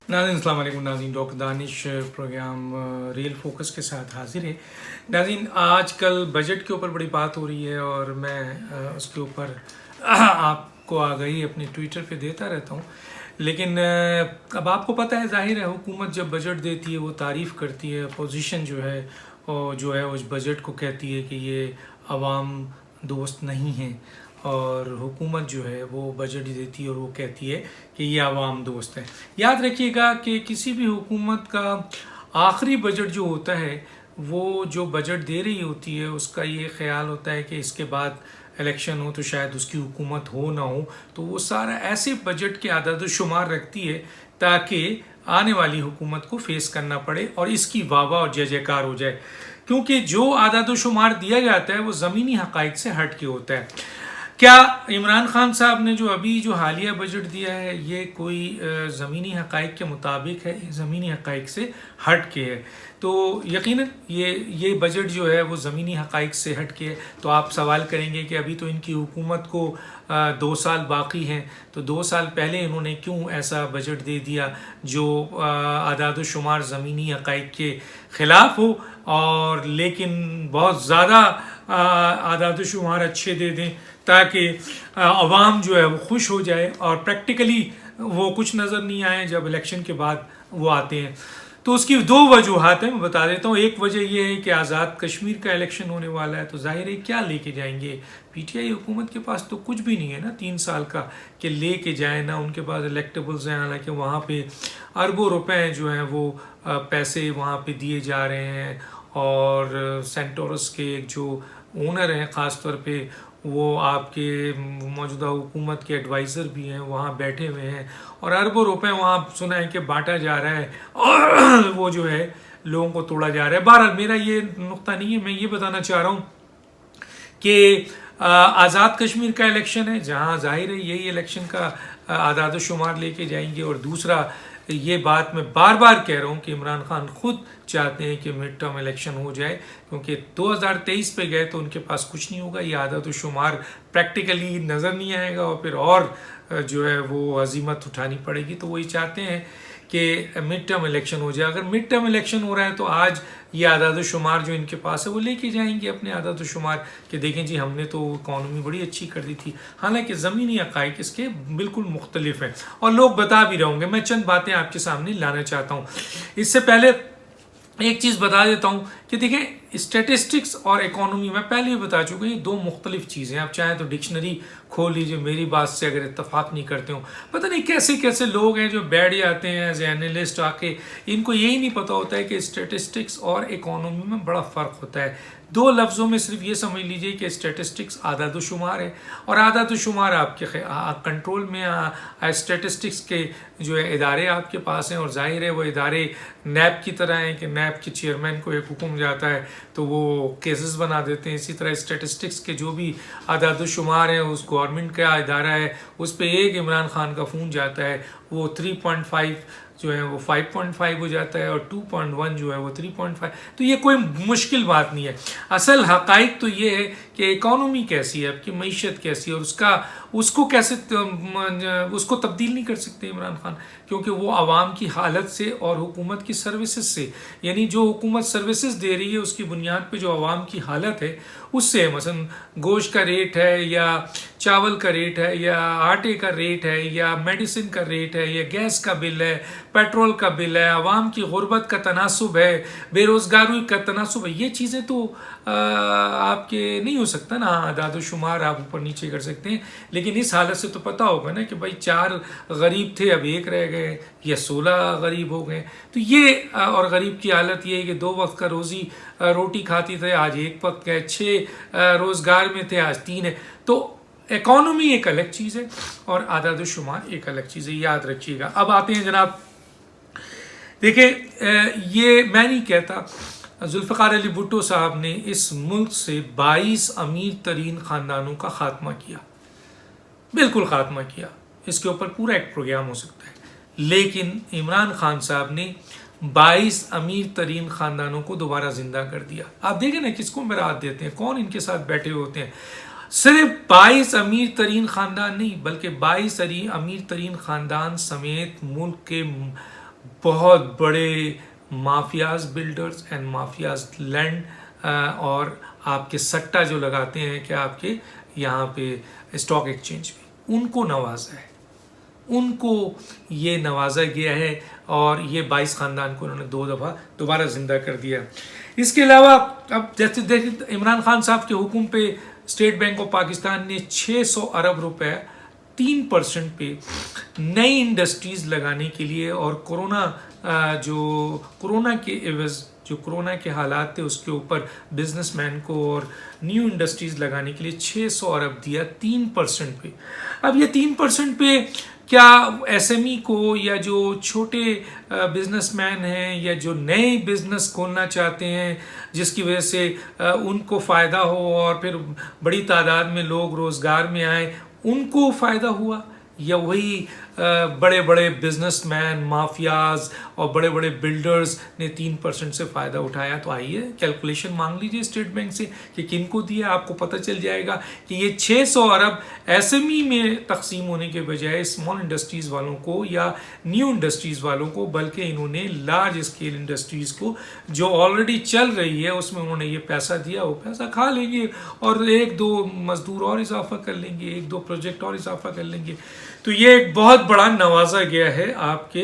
नाज़रीन अस्सलाम वालेकुम। नाज़रीन doctor Danish programme real focus के साथ हाजिर है। नाज़रीन आजकल बजट के ऊपर बड़ी बात हो रही है और मैं उसके ऊपर आपको आगाही अपने ट्विटर पे देता रहता हूँ। लेकिन अब आपको पता है, जाहिर है हुकूमत जब बजट देती है वो तारीफ़ करती है, अपोजिशन जो है उस बजट को कहती है कि ये आवाम दोस्त नहीं है, और हुकूमत जो है वो बजट देती है और वो कहती है कि ये आवाम दोस्त है। याद रखिएगा कि किसी भी हुकूमत का आखिरी बजट जो होता है, वो जो बजट दे रही होती है उसका ये ख्याल होता है कि इसके बाद इलेक्शन हो तो शायद उसकी हुकूमत हो ना हो, तो वो सारा ऐसे बजट के आदाद शुमार रखती है ताकि आने वाली हुकूमत को फेस करना पड़े और इसकी वाह वाह और जय जयकार हो जाए। क्योंकि जो आदाद शुमार दिया जाता है वो ज़मीनी हक़ाइक़ से हट के होता है। क्या इमरान खान साहब ने जो हालिया बजट दिया है ये कोई ज़मीनी हक़ाइक़ के मुताबिक है? ज़मीनी हक़ाइक़ से हट के है। तो यकीनन ये बजट जो है वो ज़मीनी हक़ाइक़ से हट के है। तो आप सवाल करेंगे कि अभी तो इनकी हुकूमत को 2 साल बाकी हैं, तो 2 साल पहले इन्होंने क्यों ऐसा बजट दे दिया जो आदाद शुमार ज़मीनी हक़ाइक़ के ख़िलाफ़ हो, और लेकिन बहुत ज़्यादा आदाद शुमार अच्छे दे दें ताकि अवाम जो है वो खुश हो जाए और प्रैक्टिकली वो कुछ नज़र नहीं आए जब इलेक्शन के बाद वो आते हैं। तो उसकी 2 वजूहात हैं, मैं बता देता हूँ। एक वजह ये है कि आज़ाद कश्मीर का इलेक्शन होने वाला है, तो जाहिर है क्या लेके जाएंगे पीटीआई हुकूमत के पास तो कुछ भी नहीं है ना 3 साल का कि लेके जाए ना, उनके पास इलेक्टेबल्स हैं। हालांकि वहाँ पे अरबों रुपए जो हैं वो पैसे वहाँ पे दिए जा रहे हैं, और सेंटोरस के एक जो ओनर हैं ख़ास तौर पे वो आपके मौजूदा हुकूमत के एडवाइज़र भी हैं, वहाँ बैठे हुए हैं और अरबों रुपए वहाँ सुना है कि बांटा जा रहा है और वो जो है लोगों को तोड़ा जा रहा है। बहरहाल मेरा ये नुक्ता नहीं है, मैं ये बताना चाह रहा हूँ कि आज़ाद कश्मीर का इलेक्शन है जहाँ जाहिर है यही इलेक्शन का आदाद शुमार लेके जाएंगे। और दूसरा ये बात मैं बार बार कह रहा हूँ कि इमरान खान खुद चाहते हैं कि मिड टर्म इलेक्शन हो जाए, क्योंकि 2023 पे गए तो उनके पास कुछ नहीं होगा, ये आदाद शुमार प्रैक्टिकली नज़र नहीं आएगा और फिर और जो है वो अजीमत उठानी पड़ेगी। तो वही चाहते हैं कि मिड टर्म इलेक्शन हो जाए। अगर मिड टर्म इलेक्शन हो रहा है तो आज ये आदाद शुमार जो इनके पास है वो लेके जाएंगे अपने आदाद शुमार कि देखें जी हमने तो इकॉनमी बड़ी अच्छी कर दी थी। हालांकि ज़मीनी हक़ाइक़ इसके बिल्कुल मुख्तलिफ हैं और लोग बता भी रहे होंगे। मैं चंद बातें आपके सामने लाना चाहता हूँ। इससे पहले एक चीज़ बता देता हूँ कि देखिए स्टैटिस्टिक्स और इकोनॉमी मैं पहले ही बता चुका हूँ, ये 2 मुख्तलिफ चीज़ें। आप चाहें तो डिक्शनरी खोल लीजिए, मेरी बात से अगर इत्तफाक नहीं करते हो। पता नहीं कैसे कैसे लोग हैं जो बैठ जाते हैं एज एनालिस्ट आके, इनको यही नहीं पता होता है कि स्टैटिस्टिक्स और इकोनॉमी में बड़ा फ़र्क होता है। 2 लफ्ज़ों में सिर्फ ये समझ लीजिए कि स्टैटिस्टिक्स आदाद शुमार है और आदाद शुमार आपके कंट्रोल में स्टैटिस्टिक्स के जो है इदारे आपके पास हैं, और जाहिर है वो इदारे नैब की तरह हैं कि नैब के चेयरमैन को एक हुक्म जाता है तो वो केसेस बना देते हैं। इसी तरह स्टैटिस्टिक्स के जो भी आदाद शुमार हैं उस गवर्नमेंट का इदारा है, उस पर एक इमरान खान का फ़ोन जाता है, वो 3.5 जो है वो 5.5 हो जाता है और 2.1 जो है वो 3.5। तो ये कोई मुश्किल बात नहीं है। असल हक़ाइक़ तो ये है कि इकॉनमी कैसी है, आपकी मईशत कैसी है, और उसको कैसे उसको तब्दील नहीं कर सकते इमरान खान, क्योंकि वो आवाम की हालत से और हुकूमत की सर्विसेज से, यानी जो हुकूमत सर्विसेज दे रही है उसकी बुनियाद पे जो आवाम की हालत है उससे, मसलन गोश्त का रेट है या चावल का रेट है या आटे का रेट है या मेडिसिन का रेट है या गैस का बिल है, पेट्रोल का बिल है, आवाम की गुर्बत का तनासुब है, बेरोज़गारी का तनासुब है, ये चीज़ें तो आपके नहीं हो सकता ना। आदाद शुमार आप ऊपर नीचे कर सकते हैं, लेकिन इस हालत से तो पता होगा ना कि भाई 4 गरीब थे अब 1 रह गए या 16 गरीब हो गए। तो ये और गरीब की हालत ये है कि 2 वक्त का रोटी खाती थे, आज 1 वक्त का, 6 रोज़गार में थे आज 3 है। तो इकॉनमी एक अलग चीज़ है और आदाद शुमार एक अलग चीज़ है, याद रखिएगा। अब आते हैं जनाब, देखिए ये मैं नहीं कहता, जुल्फ़िकार अली भुट्टो साहब ने इस मुल्क से 22 अमीर तरीन ख़ानदानों का ख़ात्मा किया, बिल्कुल ख़ात्मा किया, इसके ऊपर पूरा एक प्रोग्राम हो सकता है। लेकिन इमरान खान साहब ने 22 अमीर तरीन ख़ानदानों को दोबारा ज़िंदा कर दिया। आप देखें ना किसको बरात देते हैं, कौन इनके साथ बैठे होते हैं। सिर्फ 22 अमीर तरीन ख़ानदान नहीं, बल्कि 22 अमीर तरीन ख़ानदान समेत मुल्क के बहुत बड़े mafias builders and mafias land और आपके सट्टा जो लगाते हैं क्या आपके यहाँ पे स्टॉक एक्सचेंज पे, उनको नवाजा है, उनको ये नवाजा गया है और ये 22 खानदान को उन्होंने 2 दफ़ा दोबारा जिंदा कर दिया। इसके अलावा अब जैसे देखिए इमरान खान साहब के हुक्म पे स्टेट बैंक ऑफ पाकिस्तान ने 600 अरब रुपए 3% पे नई इंडस्ट्रीज लगाने के लिए और कोरोना के एवज जो कोरोना के हालात थे उसके ऊपर बिजनेसमैन को और न्यू इंडस्ट्रीज लगाने के लिए 600 अरब दिया 3% पे। अब ये 3% पे क्या एसएमई को या जो छोटे बिजनेसमैन हैं या जो नए बिजनेस खोलना चाहते हैं जिसकी वजह से उनको फ़ायदा हो और फिर बड़ी तादाद में लोग रोज़गार में आए, उनको फ़ायदा हुआ, या वही बड़े बड़े बिजनेसमैन माफियाज और बड़े बड़े बिल्डर्स ने 3% से फ़ायदा उठाया? तो आइए कैलकुलेशन मांग लीजिए स्टेट बैंक से कि किनको दिया, आपको पता चल जाएगा कि ये 600 अरब एसएमई में तकसीम होने के बजाय स्मॉल इंडस्ट्रीज़ वालों को या न्यू इंडस्ट्रीज़ वालों को, बल्कि इन्होंने लार्ज स्केल इंडस्ट्रीज़ को जो ऑलरेडी चल रही है उसमें उन्होंने ये पैसा दिया, वो पैसा खा लेंगे और 1-2 मजदूर और इजाफा कर लेंगे, 1-2 प्रोजेक्ट और इजाफा कर लेंगे। तो ये एक बहुत बड़ा नवाजा गया है आपके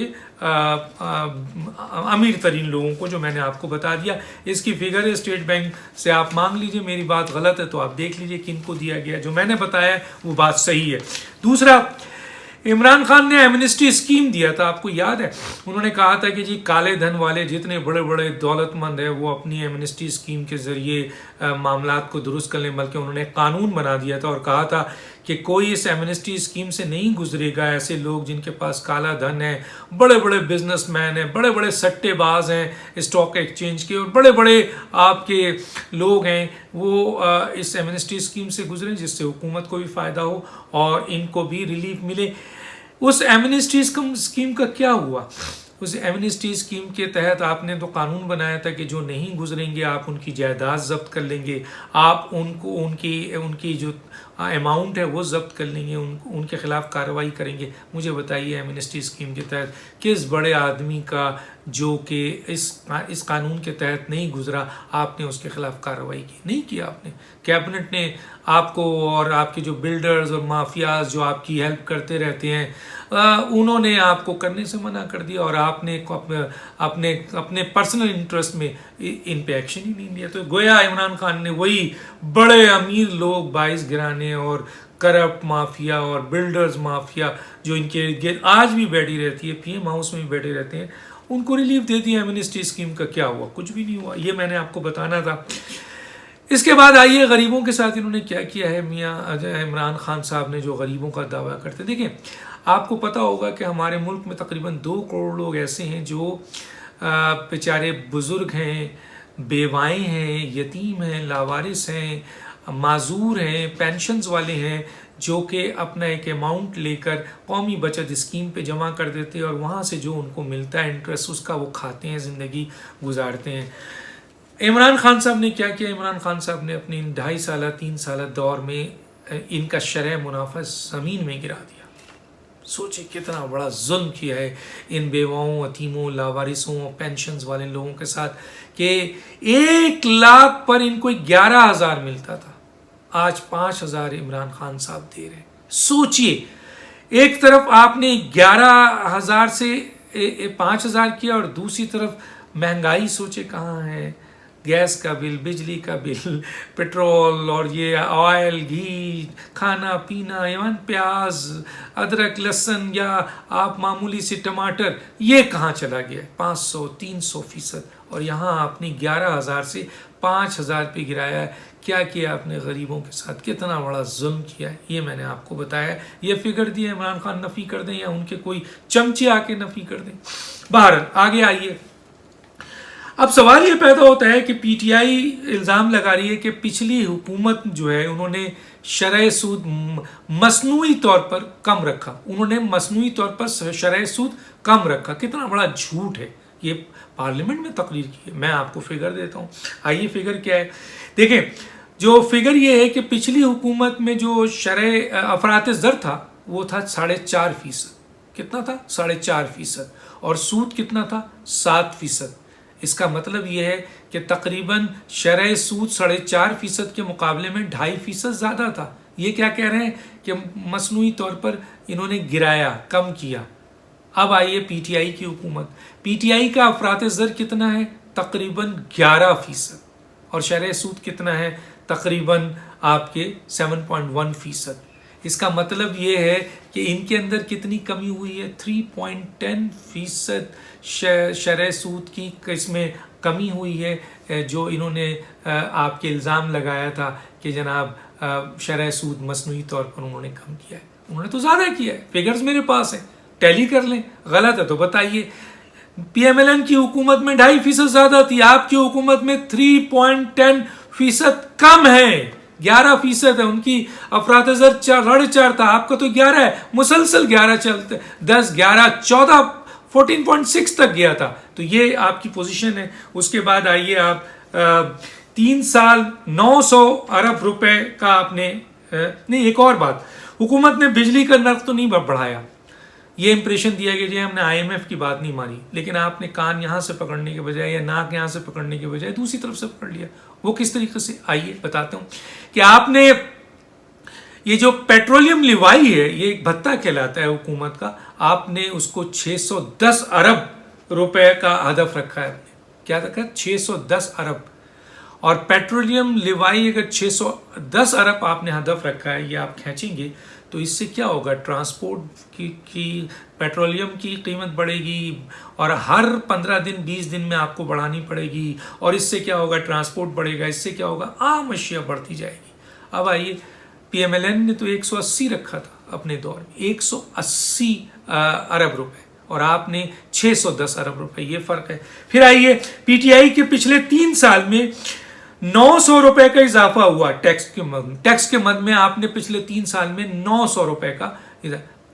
अमीर तरीन लोगों को, जो मैंने आपको बता दिया। इसकी फिगर है स्टेट बैंक से, आप मांग लीजिए, मेरी बात गलत है तो आप देख लीजिए किनको दिया गया। जो मैंने बताया वो बात सही है। दूसरा, इमरान खान ने एमनेस्टी स्कीम दिया था, आपको याद है? उन्होंने कहा था कि जी काले धन वाले जितने बड़े बड़े दौलतमंद हैं वो अपनी एमनेस्टी स्कीम के ज़रिए मामलात को दुरुस्त कर लें, बल्कि उन्होंने कानून बना दिया था और कहा था कि कोई इस एमनेस्टी स्कीम से नहीं गुजरेगा। ऐसे लोग जिनके पास काला धन है, बड़े बड़े बिजनेसमैन हैं, बड़े बड़े सट्टेबाज हैं स्टॉक एक्सचेंज के, और बड़े बड़े आपके लोग हैं, वो इस एमनेस्टी स्कीम से गुजरें जिससे हुकूमत को भी फ़ायदा हो और इनको भी रिलीफ मिले। उस एमनेस्टी स्कीम का क्या हुआ? उस एमनेस्टी स्कीम के तहत आपने तो कानून बनाया था कि जो नहीं गुजरेंगे आप उनकी जायदाद जब्त कर लेंगे, आप उनको उनकी जो अमाउंट है वो जब्त कर लेंगे, उनके खिलाफ कार्रवाई करेंगे। मुझे बताइए एमनेस्टी स्कीम के तहत किस बड़े आदमी का जो कि इस कानून के तहत नहीं गुजरा आपने उसके खिलाफ कार्रवाई की? नहीं किया आपने। कैबिनेट ने आपको और आपके जो बिल्डर्स और माफियाज जो आपकी हेल्प करते रहते हैं उन्होंने आपको करने से मना कर दिया और आपने अपने पर्सनल इंटरेस्ट में इन पे एक्शन ही नहीं लिया। तो गोया इमरान खान ने वही बड़े अमीर लोग 22 गिराने और करप्ट माफिया और बिल्डर्स माफिया जो इनके इर्द आज भी बैठी रहती है, पीएम हाउस में भी बैठे रहते हैं, उनको रिलीफ दे दिया। एमनेस्टी स्कीम का क्या हुआ? कुछ भी नहीं हुआ। ये मैंने आपको बताना था। इसके बाद आइए गरीबों के साथ इन्होंने क्या किया है मियाँ इमरान खान साहब ने, जो गरीबों का दावा करते। देखिए, आपको पता होगा कि हमारे मुल्क में तकरीबन 2 करोड़ लोग ऐसे हैं जो बेचारे बुज़ुर्ग हैं, बेवाएँ हैं, यतीम हैं, लावारिस हैं, माजूर हैं, पेंशन्स वाले हैं, जो कि अपना एक अमाउंट लेकर कौमी बचत स्कीम पे जमा कर देते हैं और वहाँ से जो उनको मिलता है इंटरेस्ट उसका वो खाते हैं, ज़िंदगी गुजारते हैं। इमरान खान साहब ने क्या किया? इमरान खान साहब ने अपनी 2.5 साल 3 साल दौर में इनका शरह मुनाफा ज़मीन में गिरा दिया। सोचिए कितना बड़ा जुल्म किया है इन बेवाओं, यतीमों, लावारिसों, पेंशन्स वाले लोगों के साथ कि 1 लाख पर इनको 11,000 मिलता था, आज 5,000 इमरान खान साहब दे रहे हैं। सोचिए, एक तरफ आपने 11,000 से 5,000 किया और दूसरी तरफ महंगाई सोचे कहाँ है। गैस का बिल, बिजली का बिल, पेट्रोल और ये ऑयल, घी, खाना पीना, इवन प्याज, अदरक, लहसुन या आप मामूली से टमाटर, ये कहाँ चला गया? 500-300%। और यहाँ आपने 11,000 से 5,000 पे गिराया है। क्या किया आपने गरीबों के साथ? कितना बड़ा जुल्म किया है, ये मैंने आपको बताया। ये फिगर दिए, इमरान खान नफ़ी कर दें या उनके कोई चमचे आके नफ़ी कर दें। बाहर आगे आइए। अब सवाल ये पैदा होता है कि पीटीआई इल्ज़ाम लगा रही है कि पिछली हुकूमत जो है उन्होंने शरह सूद मसनूई तौर पर कम रखा, उन्होंने मसनूई तौर पर शरह सूद कम रखा। कितना बड़ा झूठ है। ये पार्लियामेंट में तकरीर की है। मैं आपको फिगर देता हूँ। आइए फिगर क्या है देखें। जो फिगर ये है कि पिछली हुकूमत में जो शरह अफरात ज़र था वो था 4.5%। कितना था? 4.5%। और सूद कितना था 7%। इसका मतलब ये है कि तकरीबन शरह सूद 4.5% के मुकाबले में 2.5% ज़्यादा था। ये क्या कह रहे हैं कि मसनूई तौर पर इन्होंने गिराया, कम किया। अब आइए पीटीआई की हुकूमत। पीटीआई का अफरात ज़र कितना है? तकरीबन 11%। और शरह सूद कितना है? तकरीबन आपके 7.1%। इसका मतलब ये है कि इनके अंदर कितनी कमी हुई है? 3.10% शरह सूद की इसमें कमी हुई है, जो इन्होंने आपके इल्ज़ाम लगाया था कि जनाब शरह सूद मसनूई तौर पर उन्होंने कम किया है। उन्होंने तो ज़्यादा किया है, फिगर्स मेरे पास है, टैली कर लें। गलत है तो बताइए। पीएमएलएन की हुकूमत में 2.5% ज़्यादा थी, आपकी हुकूमत में 3.10% कम है। 11% है, उनकी अफरात ज़र 4.5 था, आपका तो 11 है। मुसलसल 11 चलते, 10, 11, 14, 14.6 तक गया था। तो ये आपकी पोजीशन है। उसके बाद आइए आप 3 साल 900 अरब रुपए का आपने नहीं, एक और बात, हुकूमत ने बिजली का नर्ख तो नहीं बढ़ाया। ये इंप्रेशन दिया कि हमने आईएमएफ की बात नहीं मानी, लेकिन आपने कान यहाँ से पकड़ने के बजाय या नाक यहाँ से पकड़ने के बजाय दूसरी तरफ से पकड़ लिया। वो किस तरीके से? आइए बताता हूँ कि आपने ये जो पेट्रोलियम लिवाई है, ये एक भत्ता कहलाता है हुकूमत का, आपने उसको 610 अरब रुपए का हदफ रखा है। क्या रखा है? 610 अरब। और पेट्रोलियम लिवाई अगर 610 अरब आपने हदफ रखा है, ये आप खींचेंगे तो इससे क्या होगा? ट्रांसपोर्ट की पेट्रोलियम की कीमत बढ़ेगी और हर 15 दिन 20 दिन में आपको बढ़ानी पड़ेगी। और इससे क्या होगा? ट्रांसपोर्ट बढ़ेगा, इससे क्या होगा? आम अशिया बढ़ती जाएगी। अब आइए, पीएमएलएन ने तो 180 रखा था अपने दौर में, 180 अरब रुपए, और आपने 610 अरब रुपए, ये फर्क है। फिर आइए, पीटीआई के पिछले 3 साल में 900 रुपए का इजाफा हुआ टैक्स के मद में। आपने पिछले 3 साल में 900 रुपए का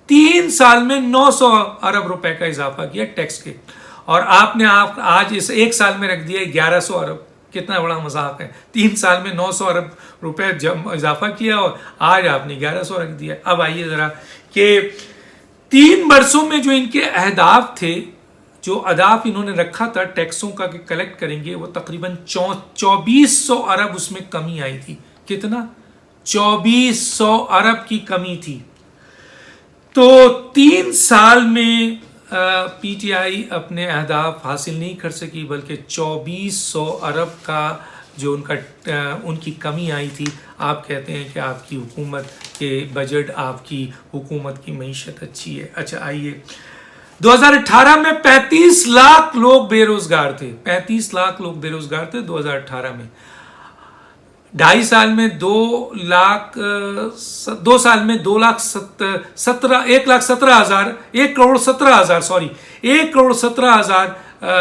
3 साल में 900 अरब रुपए का इजाफा किया टैक्स के, और आपने आज इस 1 साल में रख दिया 1100 अरब। कितना बड़ा मजाक है। 3 साल में 900 अरब रुपए इजाफा किया और आज आपने 1100 रख दिया। अब आइए जरा कि 3 वर्षों में जो इनके अहदाफ थे, जो अहदाफ इन्होंने रखा था टैक्सों का कि कलेक्ट करेंगे, वो तकरीबन 2400 अरब उसमें कमी आई थी। कितना? 2400 अरब की कमी थी। तो 3 साल में पीटीआई अपने अहदाफ हासिल नहीं कर सकी, बल्कि 2400 अरब का जो उनकी कमी आई थी। आप कहते हैं कि आपकी हुकूमत के बजट, आपकी हुकूमत की मईशत अच्छी है। अच्छा आइए, 2018 में 35 लाख लोग बेरोजगार थे। 35 लाख लोग बेरोजगार थे 2018 में। 2.5 साल में 2 साल में 1 करोड़ 17 हजार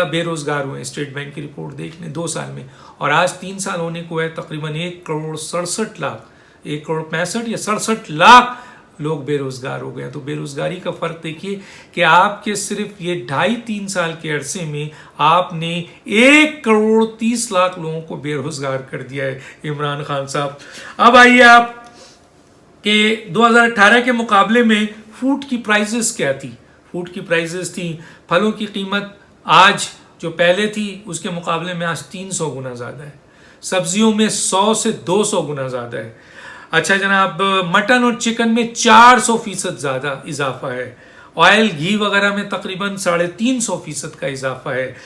बेरोजगार हुए। स्टेट बैंक की रिपोर्ट देख लें 2 साल में। और आज 3 साल होने को है, तकरीबन 1 करोड़ 67 लाख, 1 करोड़ 65 या 67 लाख लोग बेरोजगार हो गए। तो बेरोजगारी का फर्क देखिए कि आपके सिर्फ ये 2.5-3 साल के अरसे में आपने 1 करोड़ 30 लाख लोगों को बेरोजगार कर दिया है, इमरान खान साहब। अब आइए आप कि 2018 के मुकाबले में फूड की प्राइसेस क्या थी। फूड की प्राइसेस थी, फलों की कीमत आज जो पहले थी उसके मुकाबले में आज 300 गुना ज़्यादा है। सब्जियों में 100 से 200 गुना ज़्यादा है। अच्छा जनाब, मटन और चिकन में 400% ज़्यादा इजाफा है। ऑयल, घी वगैरह में तकरीबन 350% का इजाफा है।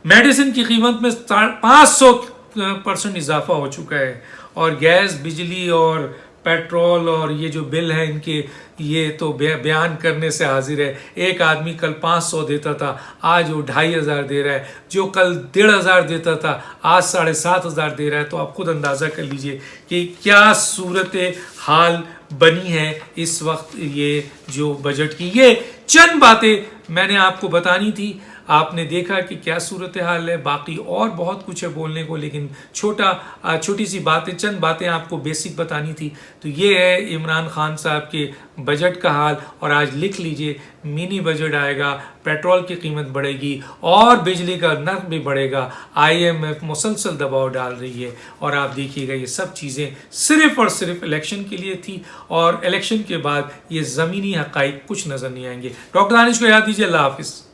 मेडिसिन की कीमत में 500% इजाफा हो चुका है। और गैस, बिजली और पेट्रोल और ये जो बिल है इनके, ये तो बयान करने से हाजिर है। एक आदमी कल 500 देता था, आज वो 2500 दे रहा है। जो कल 1500 देता था, आज 7500 दे रहा है। तो आप खुद अंदाज़ा कर लीजिए कि क्या सूरत हाल बनी है इस वक्त। ये जो बजट की, ये चंद बातें मैंने आपको बतानी थी। आपने देखा कि क्या सूरत हाल है। बाकी और बहुत कुछ है बोलने को, लेकिन छोटी सी बातें, चंद बातें आपको बेसिक बतानी थी। तो ये है इमरान खान साहब के बजट का हाल। और आज लिख लीजिए, मिनी बजट आएगा, पेट्रोल की कीमत बढ़ेगी और बिजली का नर्ख भी बढ़ेगा। आईएमएफ मुसलसल दबाव डाल रही है। और आप देखिएगा ये सब चीज़ें सिर्फ और सिर्फ इलेक्शन के लिए थी, और इलेक्शन के बाद ये ज़मीनी हक़ाइक़ कुछ नज़र नहीं आएंगे। डॉक्टर दानिश को याद दीजिए। अल्लाह हाफिज़।